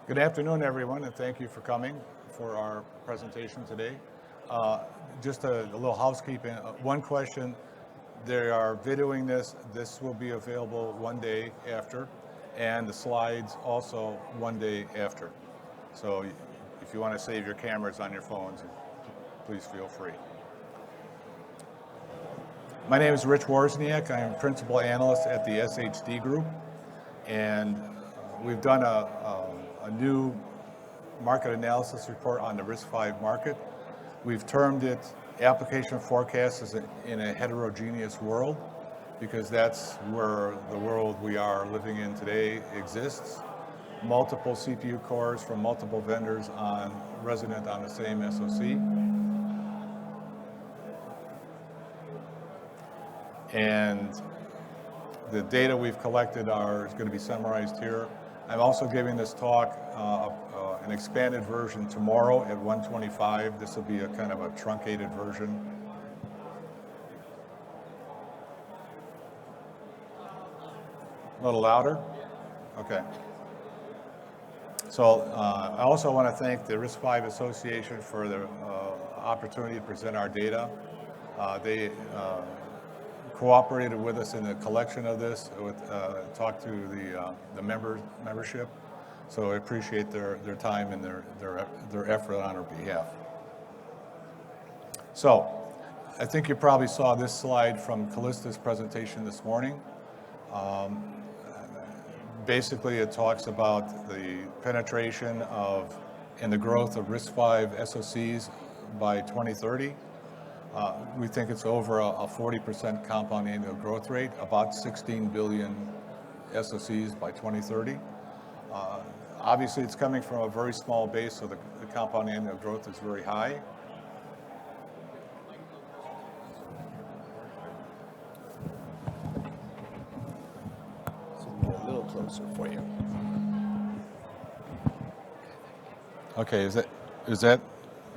Good afternoon, everyone, and thank you for coming for our presentation today. Just a little housekeeping. One question, they are videoing this. This will be available one day after, and the slides also one day after. So if you want to save your cameras on your phones, please feel free. My name is Rich Wawrzyniak. I am Principal Analyst at the SHD Group, and we've done a new market analysis report on the RISC-V market. We've termed it Application Forecasts in a Heterogeneous World, because that's where the world we are living in today exists. Multiple CPU cores from multiple vendors resident on the same SoC. And the data we've collected is going to be summarized here. I'm also giving this talk, an expanded version tomorrow at 1:25. This will be a kind of a truncated version. A little louder? Okay. So I also want to thank the RISC-V Association for the opportunity to present our data. They cooperated with us in the collection of this, talked to the membership. So I appreciate their time and their effort on our behalf. So I think you probably saw this slide from Callista's presentation this morning. Basically, it talks about the penetration and the growth of RISC-V SoCs by 2030. We think it's over a 40% compound annual growth rate, about 16 billion SoCs by 2030. Obviously, it's coming from a very small base, so the compound annual growth is very high. So get a little closer for you. Okay, is that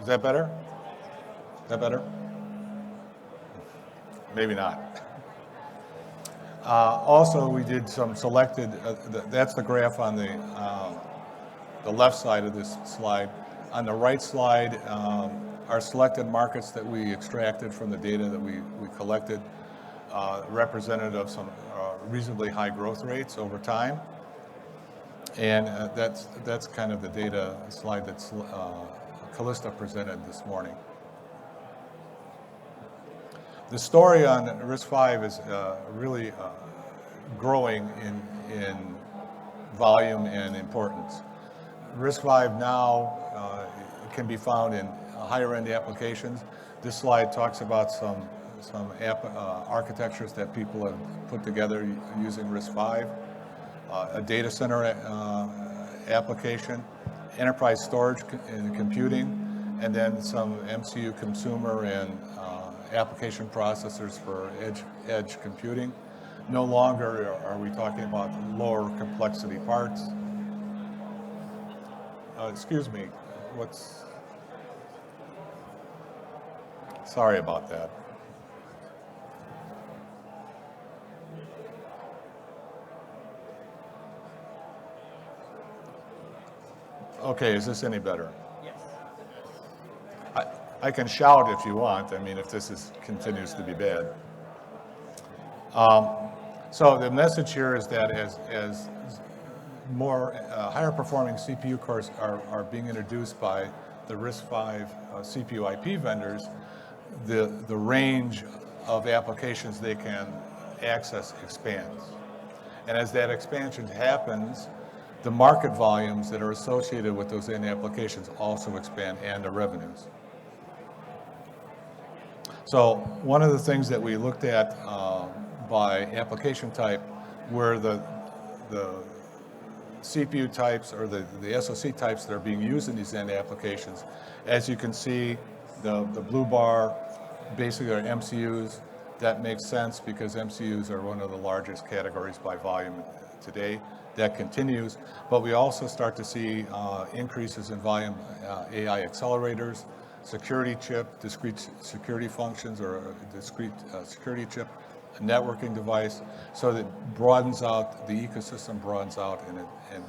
better? Is that better? Maybe not. Also, we did some selected, that's the graph on the left side of this slide. On the right slide are selected markets that we extracted from the data that we collected, representative of some reasonably high growth rates over time. And that's kind of the data slide that Callista presented this morning. The story on RISC-V is really growing in volume and importance. RISC-V now can be found in higher end applications. This slide talks about some architectures that people have put together using RISC-V, a data center application, enterprise storage and computing, and then some MCU consumer and application processors for edge computing. No longer are we talking about lower complexity parts. Excuse me, sorry about that. Okay, is this any better? I can shout if you want. I mean, if this continues to be bad. So the message here is that as more higher performing CPU cores are being introduced by the RISC-V CPU IP vendors, the range of applications they can access expands. And as that expansion happens, the market volumes that are associated with those end applications also expand, and the revenues. So one of the things that we looked at by application type were the CPU types or the SoC types that are being used in these end applications. As you can see, the blue bar basically are MCUs. That makes sense because MCUs are one of the largest categories by volume today. That continues, but we also start to see increases in volume AI accelerators, security chip, discrete security functions, or a discrete security chip, a networking device, so that broadens out, the ecosystem broadens out, and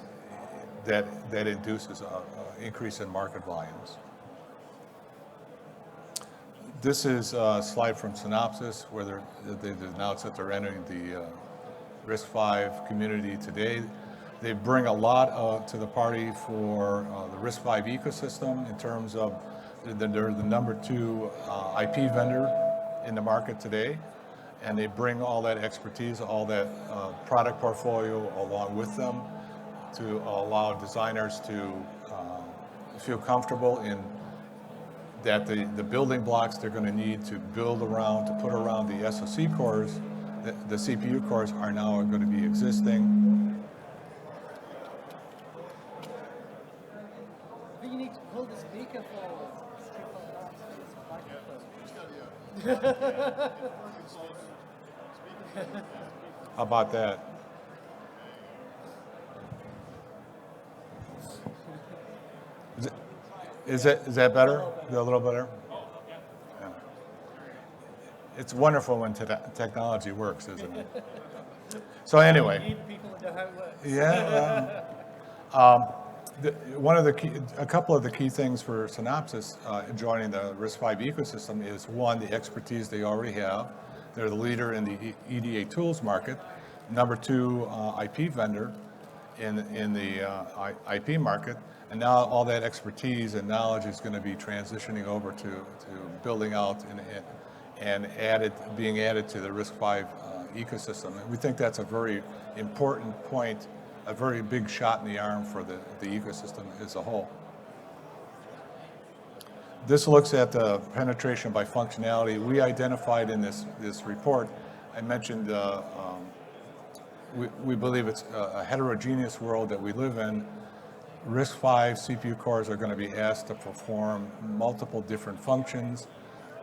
that induces an increase in market volumes. This is a slide from Synopsys where they've announced that they're entering the RISC-V community today. They bring a lot to the party for the RISC-V ecosystem in terms of they're the number 2 IP vendor in the market today, and they bring all that expertise, all that product portfolio along with them to allow designers to feel comfortable in that the building blocks they're going to need to build around, to put around the SoC cores, the CPU cores are now going to be existing. I think you need to pull the speaker forward. How about that? Is that better? Is that a little better? Yeah. It's wonderful when technology works, isn't it? So anyway. You need people to know how it works. Yeah. A couple of the key things for Synopsys joining the RISC-V ecosystem is one, the expertise they already have. They're the leader in the EDA tools market. Number 2, IP vendor in the IP market. And now all that expertise and knowledge is going to be transitioning over to building out and being added to the RISC-V ecosystem. And we think that's a very important point, a very big shot in the arm for the ecosystem as a whole. This looks at the penetration by functionality. We identified in this report, I mentioned we believe it's a heterogeneous world that we live in. RISC-V CPU cores are going to be asked to perform multiple different functions,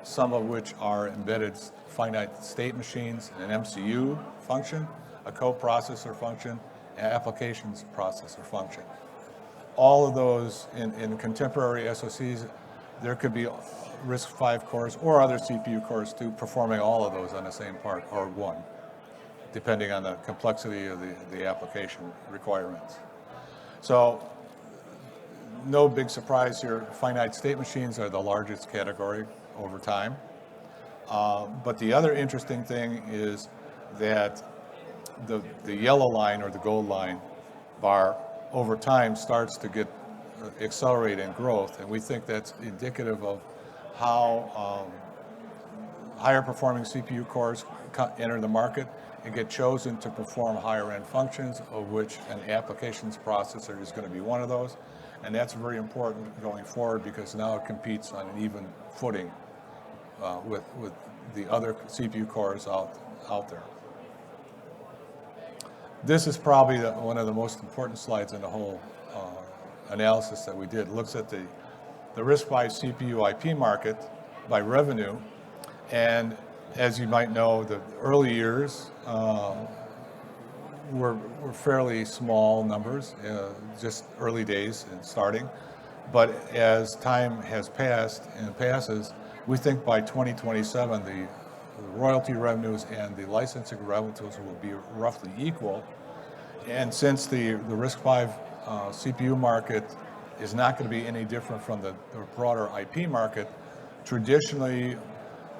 some of which are embedded finite state machines, an MCU function, a coprocessor function, an applications processor function. All of those in contemporary SoCs, there could be RISC-V cores or other CPU cores too, performing all of those on the same part or one, depending on the complexity of the application requirements. So no big surprise here, finite state machines are the largest category over time. But the other interesting thing is that the yellow line or the gold line bar over time starts to get accelerate in growth, and we think that's indicative of how higher performing CPU cores enter the market and get chosen to perform higher end functions, of which an applications processor is going to be one of those. And that's very important going forward because now it competes on an even footing with the other CPU cores out there. This is probably one of the most important slides in the whole analysis that we did. It looks at the RISC-V CPU IP market by revenue. And as you might know, the early years were fairly small numbers, just early days and starting. But as time has passed and passes, we think by 2027, the royalty revenues and the licensing revenues will be roughly equal. And since the RISC-V CPU market is not going to be any different from the broader IP market, traditionally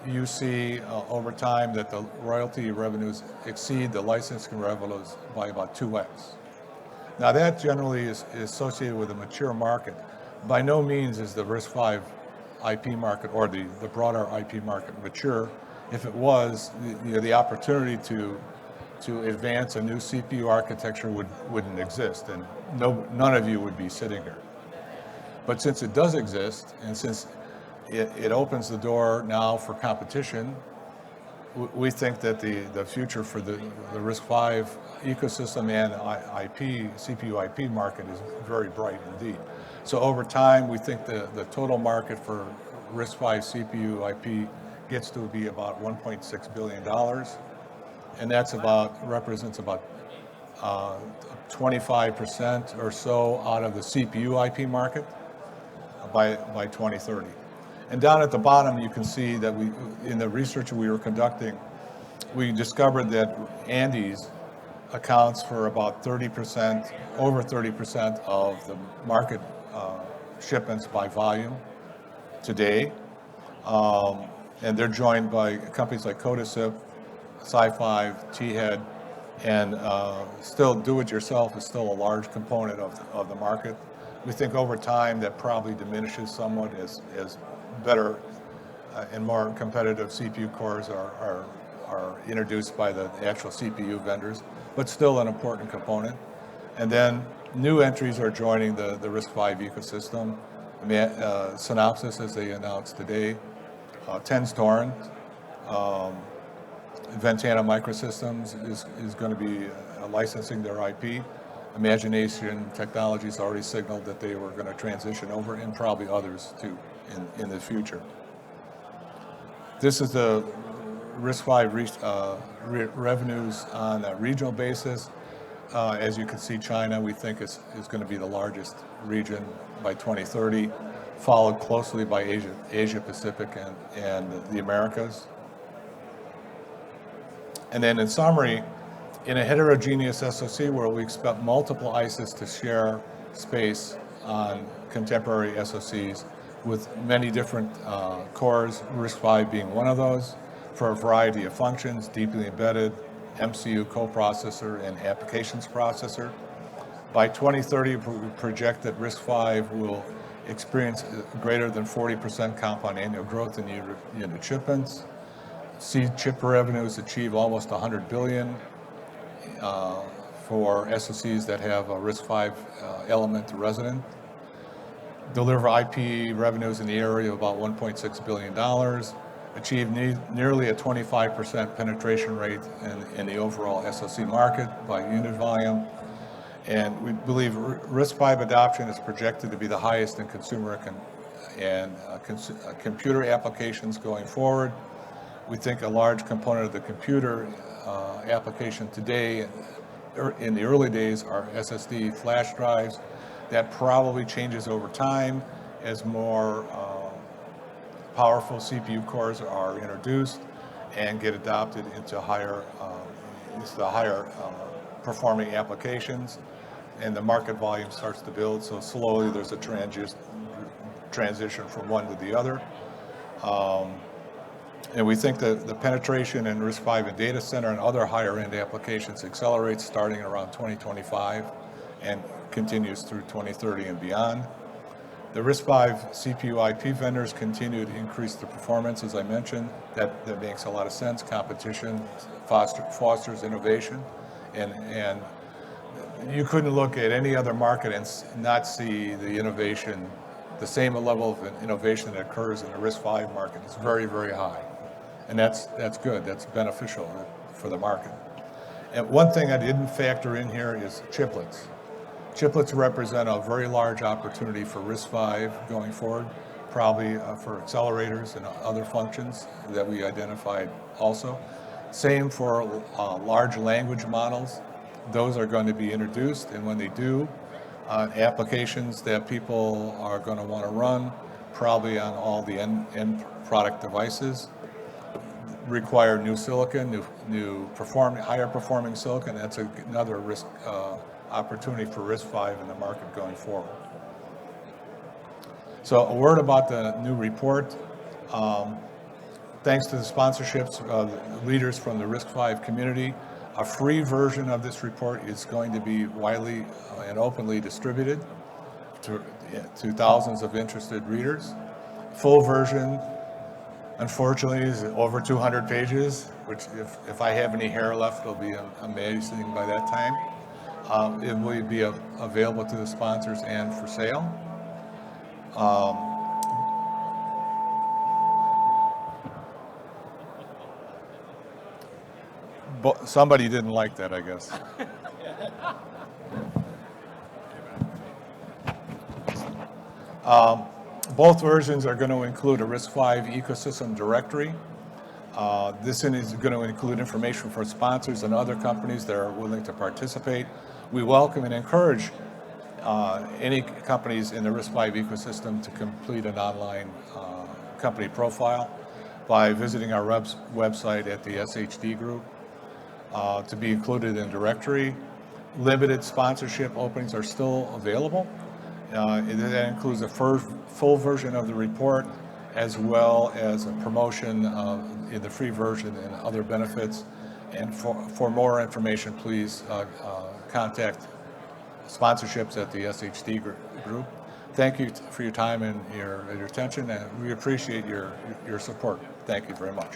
you see over time that the royalty revenues exceed the licensing revenues by about 2x. Now that generally is associated with a mature market. By no means is the RISC-V IP market or the broader IP market mature. If it was, the opportunity to advance a new CPU architecture wouldn't exist, and none of you would be sitting here. But since it does exist, and since it opens the door now for competition, we think that the future for the RISC-V ecosystem and CPU IP market is very bright indeed. So over time, we think the total market for RISC-V CPU IP gets to be about $1.6 billion. And that's represents about 25% or so out of the CPU IP market by 2030. And down at the bottom, you can see that in the research we were conducting, we discovered that Andes accounts for about 30%, over 30% of the market shipments by volume today. And they're joined by companies like Codasip, Sci5, T-Head, and still do-it-yourself is still a large component of the market. We think over time that probably diminishes somewhat as better and more competitive CPU cores are introduced by the actual CPU vendors, but still an important component. And then new entries are joining the RISC-V ecosystem. Synopsys, as they announced today, Tenstorrent, Ventana Microsystems is going to be licensing their IP. Imagination Technologies already signaled that they were going to transition over, and probably others too in the future. This is the RISC-V revenues on a regional basis. As you can see, China, we think is going to be the largest region by 2030, followed closely by Asia Pacific and the Americas. And then in summary, in a heterogeneous SoC world, we expect multiple ICEs to share space on contemporary SoCs with many different cores, RISC-V being one of those, for a variety of functions, deeply embedded, MCU coprocessor, and applications processor. By 2030, we project that RISC-V will experience greater than 40% compound annual growth in unit shipments. See chip revenues achieve almost $100 billion for SoCs that have a RISC-V element resident. Deliver IP revenues in the area of about $1.6 billion. Achieve nearly a 25% penetration rate in the overall SoC market by unit volume. And we believe RISC-V adoption is projected to be the highest in consumer and computer applications going forward. We think a large component of the computer application today, in the early days, are SSD flash drives. That probably changes over time as more powerful CPU cores are introduced and get adopted into higher performing applications, and the market volume starts to build. So slowly there's a transition from one to the other. And we think that the penetration in RISC-V in data center and other higher end applications accelerates starting around 2025 and continues through 2030 and beyond. The RISC-V CPU IP vendors continue to increase the performance, as I mentioned. That makes a lot of sense. Competition fosters innovation, and you couldn't look at any other market and not see the innovation, the same level of innovation that occurs in the RISC-V market. It's very, very high, and that's good. That's beneficial for the market. And one thing I didn't factor in here is chiplets. Chiplets represent a very large opportunity for RISC-V going forward, probably for accelerators and other functions that we identified also. Same for large language models. Those are going to be introduced, and when they do, applications that people are going to want to run, probably on all the end product devices, require new silicon, higher performing silicon. That's another opportunity for RISC-V in the market going forward. So a word about the new report. Thanks to the sponsorships of leaders from the RISC-V community, a free version of this report is going to be widely and openly distributed to thousands of interested readers. Full version, unfortunately, is over 200 pages, which if I have any hair left, it'll be amazing by that time. It will be available to the sponsors and for sale. Somebody didn't like that, I guess. Both versions are going to include a RISC-V ecosystem directory. This is going to include information for sponsors and other companies that are willing to participate. We welcome and encourage any companies in the RISC-V ecosystem to complete an online company profile by visiting our website at the SHD group. to be included in directory. Limited sponsorship openings are still available. That includes a full version of the report, as well as a promotion in the free version and other benefits. And for more information, please contact sponsorships at the SHD group. Thank you for your time and your attention, and we appreciate your support. Thank you very much.